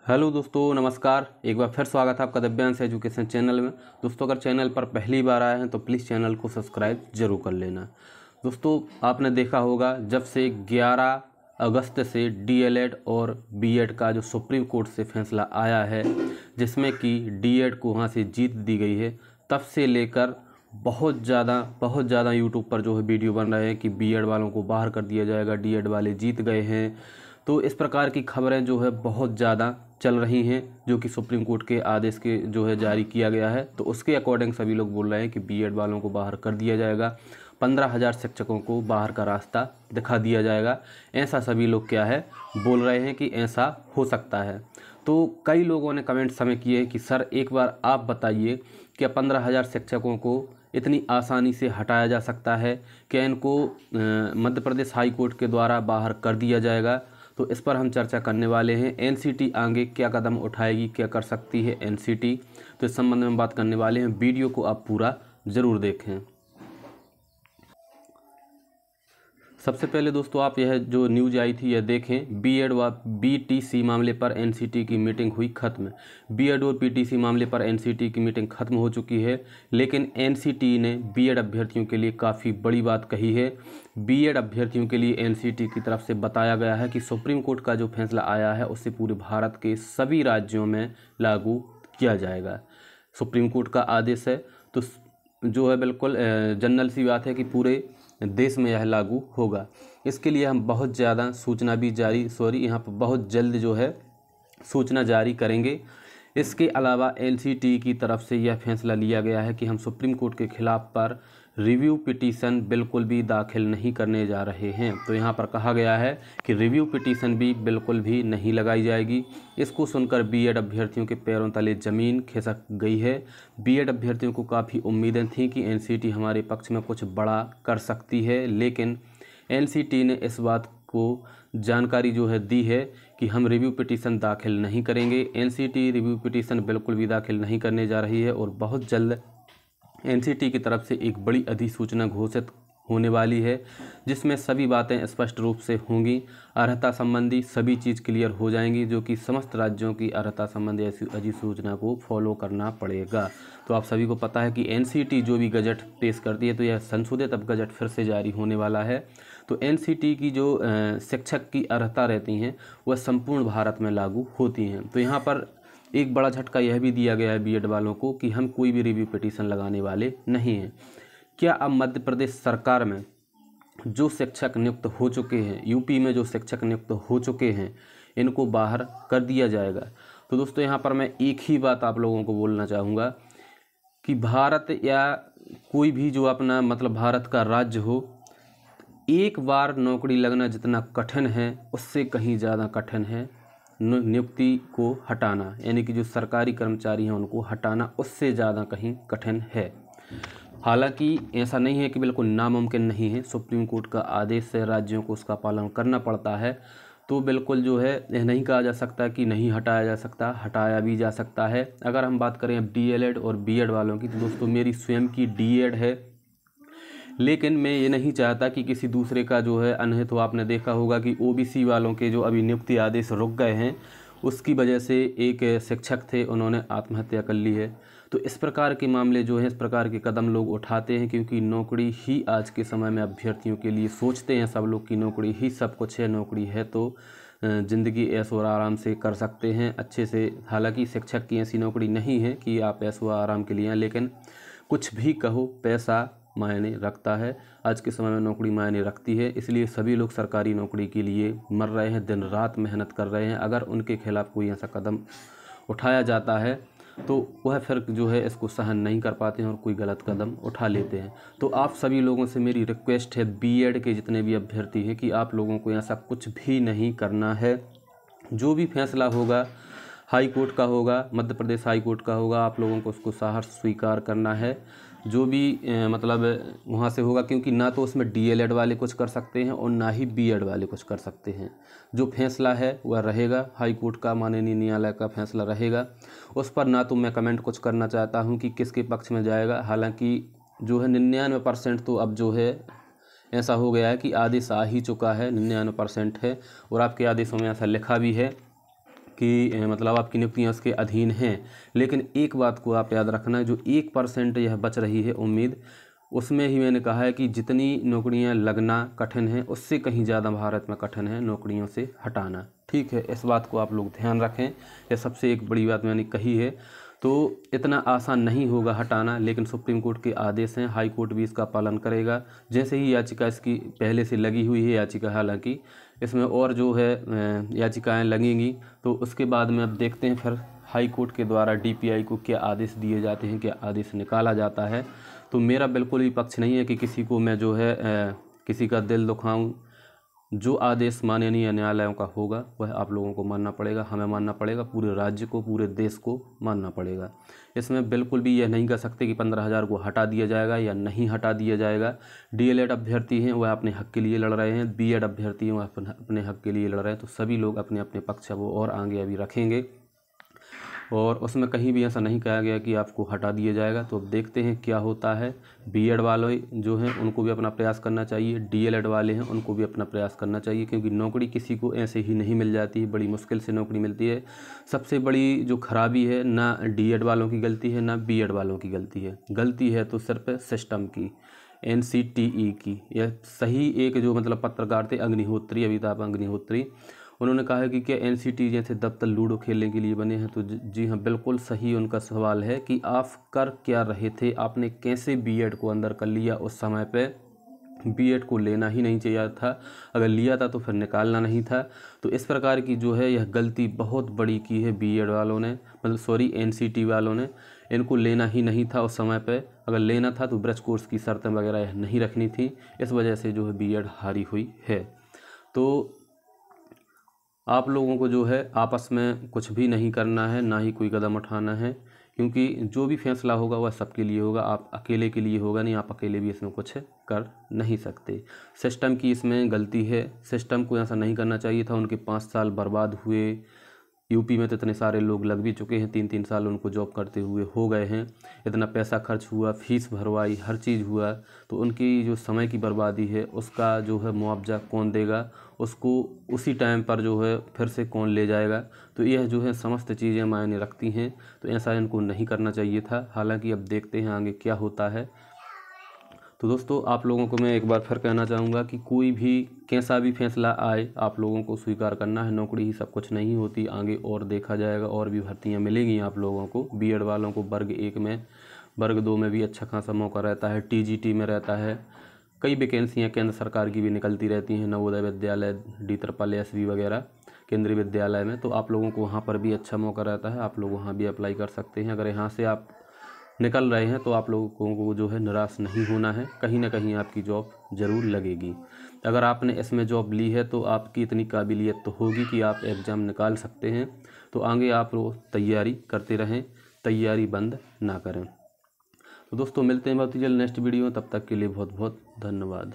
Hello दोस्तों, नमस्कार। एक बार फिर स्वागत है आपका दिव्यांश एजुकेशन चैनल में। दोस्तों, अगर चैनल पर पहली बार आए हैं तो प्लीज़ चैनल को सब्सक्राइब जरूर कर लेना। दोस्तों, आपने देखा होगा जब से 11 अगस्त से डीएलएड और बीएड का जो सुप्रीम कोर्ट से फैसला आया है, जिसमें कि डीएड को वहाँ से जीत दी गई है, तब से लेकर बहुत ज़्यादा यूट्यूब पर जो है वीडियो बन रहे हैं कि बीएड वालों को बाहर कर दिया जाएगा, डीएड वाले जीत गए हैं। तो इस प्रकार की खबरें जो है बहुत ज़्यादा चल रही हैं, जो कि सुप्रीम कोर्ट के आदेश के जो है जारी किया गया है। तो उसके अकॉर्डिंग सभी लोग बोल रहे हैं कि बीएड वालों को बाहर कर दिया जाएगा, 15,000 शिक्षकों को बाहर का रास्ता दिखा दिया जाएगा। ऐसा सभी लोग क्या है बोल रहे हैं कि ऐसा हो सकता है। तो कई लोगों ने कमेंट समय किए कि सर एक बार आप बताइए, क्या 15,000 शिक्षकों को इतनी आसानी से हटाया जा सकता है? क्या इनको मध्य प्रदेश हाई कोर्ट के द्वारा बाहर कर दिया जाएगा? तो इस पर हम चर्चा करने वाले हैं। एनसीटी आगे क्या कदम उठाएगी, क्या कर सकती है एनसीटी, तो इस संबंध में बात करने वाले हैं। वीडियो को आप पूरा ज़रूर देखें। सबसे पहले दोस्तों, आप यह जो न्यूज आई थी यह देखें। बीएड व बीटीसी मामले पर एनसीटी की मीटिंग हुई खत्म। बीएड और पीटीसी मामले पर एनसीटी की मीटिंग खत्म हो चुकी है, लेकिन एनसीटी ने बीएड अभ्यर्थियों के लिए काफ़ी बड़ी बात कही है। बीएड अभ्यर्थियों के लिए एनसीटी की तरफ से बताया गया है कि सुप्रीम कोर्ट का जो फैसला आया है उससे पूरे भारत के सभी राज्यों में लागू किया जाएगा। सुप्रीम कोर्ट का आदेश है, तो जो है बिल्कुल जनरल सी बात है कि पूरे देश में यह लागू होगा। इसके लिए हम बहुत ज़्यादा सूचना भी यहाँ पर बहुत जल्द जो है सूचना जारी करेंगे। इसके अलावा एनसीटी की तरफ से यह फैसला लिया गया है कि हम सुप्रीम कोर्ट के खिलाफ पर रिव्यू पिटीशन बिल्कुल भी दाखिल नहीं करने जा रहे हैं। तो यहाँ पर कहा गया है कि रिव्यू पिटीशन भी बिल्कुल भी नहीं लगाई जाएगी। इसको सुनकर बीएड अभ्यर्थियों के पैरों तले ज़मीन खिसक गई है। बीएड अभ्यर्थियों को काफ़ी उम्मीदें थीं कि एनसीटी हमारे पक्ष में कुछ बड़ा कर सकती है, लेकिन एनसीटी ने इस बात को जानकारी जो है दी है कि हम रिव्यू पिटीशन दाखिल नहीं करेंगे। एनसीटी रिव्यू पिटीशन बिल्कुल भी दाखिल नहीं करने जा रही है और बहुत जल्द एनसीटी की तरफ से एक बड़ी अधिसूचना घोषित होने वाली है, जिसमें सभी बातें स्पष्ट रूप से होंगी। अर्हता संबंधी सभी चीज़ क्लियर हो जाएंगी, जो कि समस्त राज्यों की अर्हता संबंधी ऐसी अधिसूचना को फॉलो करना पड़ेगा। तो आप सभी को पता है कि एनसीटी जो भी गजट पेश करती है तो यह संशोधित अब गजट फिर से जारी होने वाला है। तो एनसीटी की जो शिक्षक की अर्हता रहती हैं वह संपूर्ण भारत में लागू होती हैं। तो यहाँ पर एक बड़ा झटका यह भी दिया गया है बीएड वालों को कि हम कोई भी रिव्यू पिटीशन लगाने वाले नहीं हैं। क्या अब मध्य प्रदेश सरकार में जो शिक्षक नियुक्त हो चुके हैं, यूपी में जो शिक्षक नियुक्त हो चुके हैं, इनको बाहर कर दिया जाएगा? तो दोस्तों, यहाँ पर मैं एक ही बात आप लोगों को बोलना चाहूँगा कि भारत या कोई भी जो अपना भारत का राज्य हो, एक बार नौकरी लगना जितना कठिन है उससे कहीं ज़्यादा कठिन है नियुक्ति को हटाना, यानी कि जो सरकारी कर्मचारी हैं उनको हटाना उससे ज़्यादा कहीं कठिन है। हालांकि ऐसा नहीं है कि बिल्कुल नामुमकिन नहीं है। सुप्रीम कोर्ट का आदेश है, राज्यों को उसका पालन करना पड़ता है। तो बिल्कुल जो है यह नहीं कहा जा सकता कि नहीं हटाया जा सकता, हटाया भी जा सकता है। अगर हम बात करें अब डीएलएड और बीएड वालों की, तो दोस्तों मेरी स्वयं की डीएड है, लेकिन मैं ये नहीं चाहता कि किसी दूसरे का जो है अनहित हो। आपने देखा होगा कि ओबीसी वालों के जो अभी नियुक्ति आदेश रुक गए हैं, उसकी वजह से एक शिक्षक थे, उन्होंने आत्महत्या कर ली है। तो इस प्रकार के मामले जो हैं, इस प्रकार के कदम लोग उठाते हैं, क्योंकि नौकरी ही आज के समय में अभ्यर्थियों के लिए सोचते हैं सब लोग कि नौकरी ही सब कुछ है। नौकरी है तो ज़िंदगी ऐशो और आराम से कर सकते हैं अच्छे से। हालांकि शिक्षक की ऐसी नौकरी नहीं है कि आप ऐशो आराम के लिए हैं, लेकिन कुछ भी कहो, पैसा मायने रखता है। आज के समय में नौकरी मायने रखती है, इसलिए सभी लोग सरकारी नौकरी के लिए मर रहे हैं, दिन रात मेहनत कर रहे हैं। अगर उनके खिलाफ़ कोई ऐसा कदम उठाया जाता है तो वह फिर जो है इसको सहन नहीं कर पाते हैं और कोई गलत कदम उठा लेते हैं। तो आप सभी लोगों से मेरी रिक्वेस्ट है, बीएड के जितने भी अभ्यर्थी हैं, कि आप लोगों को ऐसा कुछ भी नहीं करना है। जो भी फैसला होगा हाई कोर्ट का होगा, मध्य प्रदेश हाई कोर्ट का होगा, आप लोगों को उसको साहस स्वीकार करना है। जो भी वहाँ से होगा, क्योंकि ना तो उसमें डीएलएड वाले कुछ कर सकते हैं और ना ही बीएड वाले कुछ कर सकते हैं। जो फैसला है वह रहेगा, हाई कोर्ट का माननीय न्यायालय का फैसला रहेगा। उस पर ना तो मैं कमेंट कुछ करना चाहता हूँ कि किसके पक्ष में जाएगा। हालांकि जो है 99% तो अब जो है ऐसा हो गया है कि आदेश आ ही चुका है, 99% है, और आपके आदेशों में ऐसा लिखा भी है कि मतलब आपकी नियुक्तियाँ उसके अधीन हैं। लेकिन एक बात को आप याद रखना, जो 1% यह बच रही है उम्मीद, उसमें ही मैंने कहा है कि जितनी नौकरियां लगना कठिन है, उससे कहीं ज़्यादा भारत में कठिन है नौकरियों से हटाना। ठीक है, इस बात को आप लोग ध्यान रखें। यह सबसे एक बड़ी बात मैंने कही है। तो इतना आसान नहीं होगा हटाना, लेकिन सुप्रीम कोर्ट के आदेश हैं, हाई कोर्ट भी इसका पालन करेगा। जैसे ही याचिका इसकी पहले से लगी हुई है याचिका, हालांकि इसमें और जो है याचिकाएं लगेंगी, तो उसके बाद में अब देखते हैं फिर हाई कोर्ट के द्वारा डीपीआई को क्या आदेश दिए जाते हैं, क्या आदेश निकाला जाता है। तो मेरा बिल्कुल भी पक्ष नहीं है कि किसी को मैं जो है किसी का दिल दुखाऊं। जो आदेश माननीय न्यायालयों का होगा वह आप लोगों को मानना पड़ेगा, हमें मानना पड़ेगा, पूरे राज्य को, पूरे देश को मानना पड़ेगा। इसमें बिल्कुल भी यह नहीं कह सकते कि 15,000 को हटा दिया जाएगा या नहीं हटा दिया जाएगा। डीएलएड अभ्यर्थी हैं वह अपने हक के लिए लड़ रहे हैं, बीएड अभ्यर्थी हैं वह अपने हक के लिए लड़ रहे हैं। तो सभी लोग अपने अपने पक्ष वो और आगे अभी रखेंगे, और उसमें कहीं भी ऐसा नहीं कहा गया कि आपको हटा दिया जाएगा। तो अब देखते हैं क्या होता है। बीएड वाले जो हैं उनको भी अपना प्रयास करना चाहिए, डीएलएड वाले हैं उनको भी अपना प्रयास करना चाहिए, क्योंकि नौकरी किसी को ऐसे ही नहीं मिल जाती है, बड़ी मुश्किल से नौकरी मिलती है। सबसे बड़ी जो खराबी है, ना डीएड वालों की गलती है ना बीएड वालों की गलती है, गलती है तो सिर्फ सिस्टम की, NCTE की। यह सही एक जो मतलब पत्रकार थे अग्निहोत्री, अमिताभ अग्निहोत्री, उन्होंने कहा है कि क्या NCT जैसे दफ्तर लूडो खेलने के लिए बने हैं। तो जी हाँ, बिल्कुल सही उनका सवाल है कि आप कर क्या रहे थे, आपने कैसे बीएड को अंदर कर लिया। उस समय पे बीएड को लेना ही नहीं चाहिए था, अगर लिया था तो फिर निकालना नहीं था। तो इस प्रकार की जो है यह गलती बहुत बड़ी की है बीएड वालों ने, मतलब सॉरी NCT वालों ने। इनको लेना ही नहीं था उस समय पे, अगर लेना था तो ब्रज कोर्स की शर्तें वगैरह नहीं रखनी थी। इस वजह से जो है बीएड हारी हुई है। तो आप लोगों को जो है आपस में कुछ भी नहीं करना है, ना ही कोई कदम उठाना है, क्योंकि जो भी फैसला होगा वह सबके लिए होगा, आप अकेले के लिए होगा नहीं, आप अकेले भी इसमें कुछ कर नहीं सकते। सिस्टम की इसमें गलती है, सिस्टम को ऐसा नहीं करना चाहिए था। उनके 5 साल बर्बाद हुए, यूपी में तो इतने सारे लोग लग भी चुके हैं, 3-3 साल उनको जॉब करते हुए हो गए हैं, इतना पैसा खर्च हुआ, फीस भरवाई, हर चीज़ हुआ, तो उनकी जो समय की बर्बादी है उसका जो है मुआवजा कौन देगा, उसको उसी टाइम पर जो है फिर से कौन ले जाएगा। तो यह जो है समस्त चीज़ें मायने रखती हैं। तो ऐसा इनको नहीं करना चाहिए था। हालांकि अब देखते हैं आगे क्या होता है। तो दोस्तों, आप लोगों को मैं एक बार फिर कहना चाहूँगा कि कोई भी कैसा भी फैसला आए, आप लोगों को स्वीकार करना है। नौकरी ही सब कुछ नहीं होती, आगे और देखा जाएगा, और भी भर्तियाँ मिलेंगी आप लोगों को। बीएड वालों को वर्ग 1 में, वर्ग 2 में भी अच्छा खासा मौका रहता है, TGT में रहता है। कई वैकेंसियाँ केंद्र सरकार की भी निकलती रहती हैं, नवोदय विद्यालय, D-SSB वगैरह केंद्रीय विद्यालय में। तो आप लोगों को वहाँ पर भी अच्छा मौका रहता है, आप लोग वहाँ भी अप्लाई कर सकते हैं। अगर यहाँ से आप निकल रहे हैं तो आप लोगों को जो है निराश नहीं होना है, कहीं ना कहीं आपकी जॉब ज़रूर लगेगी। अगर आपने इसमें जॉब ली है तो आपकी इतनी काबिलियत तो होगी कि आप एग्ज़ाम निकाल सकते हैं। तो आगे आप लोग तैयारी करते रहें, तैयारी बंद ना करें। तो दोस्तों, मिलते हैं बहुत ही जल्द नेक्स्ट वीडियो में, तब तक के लिए बहुत बहुत धन्यवाद।